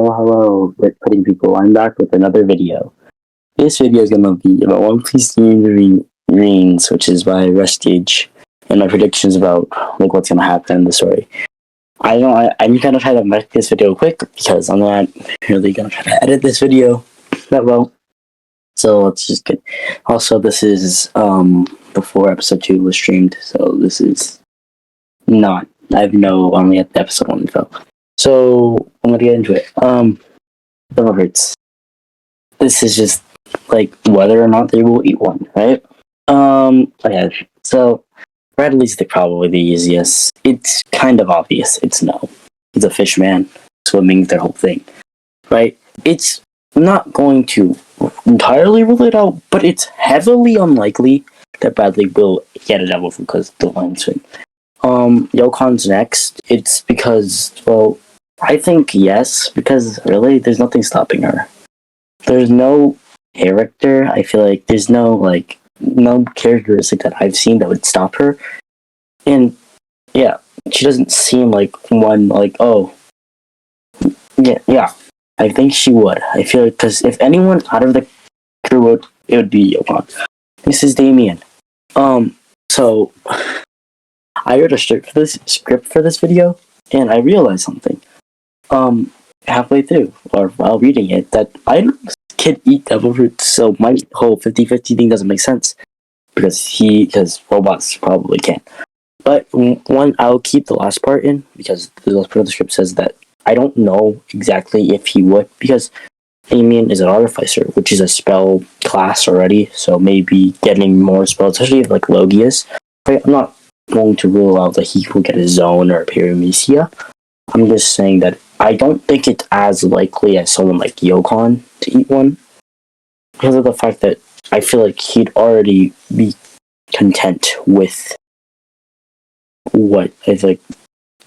Hello, Pudding people. I'm back with another video. This video is going to be about One Piece DND Reigns, which is by Rustage, and my predictions about what's going to happen in the story. I'm going to try to make this video quick because I'm not really going to try to edit this video that well. So let's just get. Also, this is before episode 2 was streamed, so this is not. Only at the episode 1 info. So I'm gonna get into it. Double hurts. This is just like whether or not they will eat one, right? Okay. So Bradley's probably the easiest. It's kind of obvious. It's no. He's a fish man swimming their whole thing, right? It's not going to entirely rule it out, but it's heavily unlikely that Bradley will get a devil fruit because the line swing. Yokon's next. It's because, well, I think yes, because really, there's nothing stopping her. There's no character. I feel like there's no characteristic that I've seen that would stop her. And yeah, she doesn't seem like one yeah. I think she would. I feel like because if anyone out of the crew would, it would be Yokon. This is Damien. So I read a script for this video, and I realized something. Halfway through, or while reading it, that I can eat devil fruits, so my whole 50-50 thing doesn't make sense. Because robots probably can't. But one, I'll keep the last part in, because the last part of the script says that I don't know exactly if he would, because Damien is an artificer, which is a spell class already, so maybe getting more spells, especially like Logius. Right? I'm not going to rule out that he will get a zone or a Paramecia. I'm just saying that I don't think it's as likely as someone like Yokon to eat one, because of the fact that I feel like he'd already be content with what I think.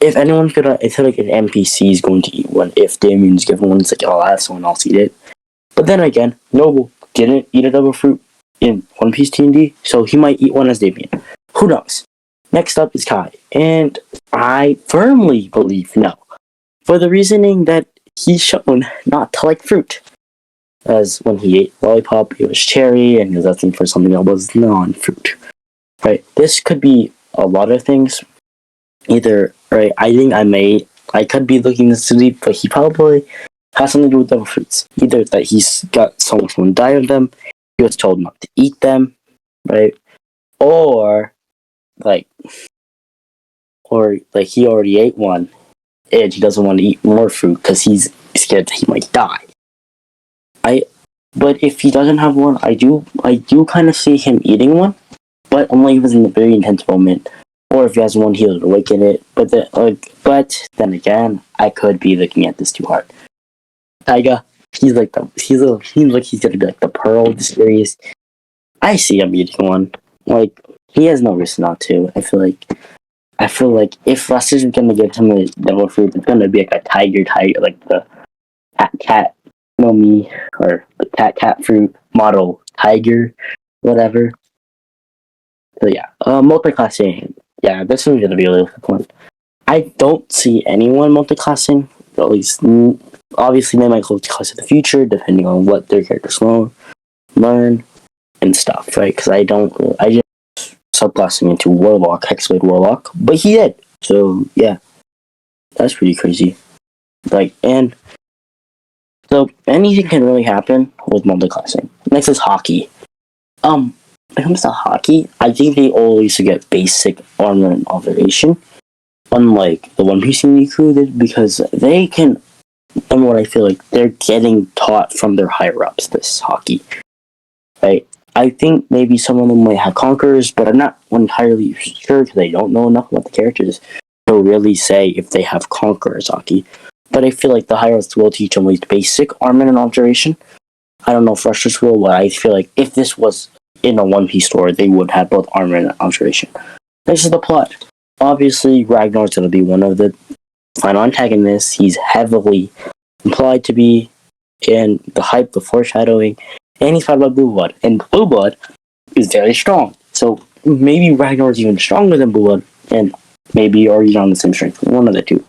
If anyone could, I feel like an NPC is going to eat one. If Damien's given one, it's like, oh, I'll have someone else eat it. But then again, Noble didn't eat a devil fruit in One Piece DND, so he might eat one as Damien. Who knows? Next up is Kai, and I firmly believe no, for the reasoning that he's shown not to like fruit. As when he ate lollipop, it was cherry, and he was asking for something that was non-fruit. Right? This could be a lot of things. Either, right, I could be looking this too deep, but he probably has something to do with devil fruits. Either that he's got someone die of them, he was told not to eat them, right? Or he already ate one, and he doesn't want to eat more fruit because he's scared that he might die. But if he doesn't have one, I do kind of see him eating one, but only if it was in a very intense moment, or if he has one, he'll awaken it. But then again, I could be looking at this too hard. Taiga, he's like he's gonna be like the pearl of the series. I see him eating one. Like, he has no reason not to. I feel like if Rustage is gonna give him a devil fruit, it's gonna be like a tiger, like the cat, me, or the cat fruit model tiger, whatever. So yeah, multiclassing. Yeah, this one's gonna be a little fun. I don't see anyone multiclassing. At least, obviously, they might multiclass in the future, depending on what their characters learn and stuff, right? Because I just subclassing into Warlock, Hexblade Warlock, but he did. So yeah, that's pretty crazy. So anything can really happen with multiclassing. Next is hockey. When it comes to hockey, I think they always get basic armor and observation, unlike the One Piece crew did, because they can. And what I feel like they're getting taught from their higher ups this hockey, right? I think maybe some of them might have conquerors, but I'm not entirely sure because I don't know enough about the characters to really say if they have conquerors hockey. But I feel like the higher ups will teach them at least basic armor and observation. I don't know if Rustage will, but I feel like if this was in a One Piece story, they would have both armor and observation. This is the plot. Obviously, Ragnar's going to be one of the final antagonists. He's heavily implied to be in the hype, the foreshadowing, and he's fought by Blue Blood. And Blue Blood is very strong. So maybe Ragnar's even stronger than Blue Blood, and maybe already on the same strength. One of the two.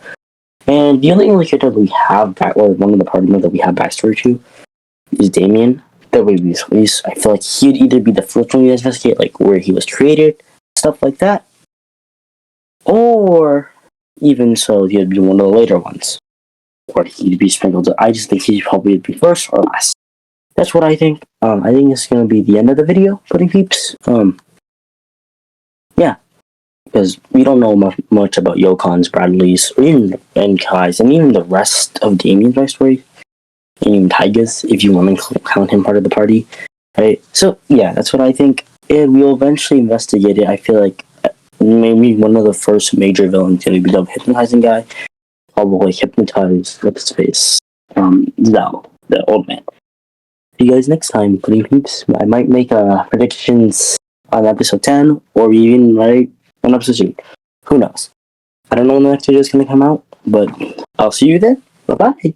And the only other character we have back, or one of the party members that we have backstory to, is Damien. That way, I feel like he'd either be the first one we investigate, like where he was created, stuff like that, or even so, he'd be one of the later ones, or he'd be sprinkled. I just think he'd probably be first or last. That's what I think. I think it's gonna be the end of the video, Pudding Peeps. Yeah, because we don't know much about Yokon's, Bradley's, or even Ben Kai's, and even the rest of Damien's backstory, and even Taiga's, if you want to count him part of the party, right? So yeah, that's what I think. And we'll eventually investigate it. I feel like maybe one of the first major villains gonna be the hypnotizing guy. Probably hypnotize what's his face, Zell, the old man. See you guys next time, Pudding Peeps. I might make predictions on episode 10, or even right on episode 2. Who knows? I don't know when the next video is going to come out, but I'll see you then. Bye-bye.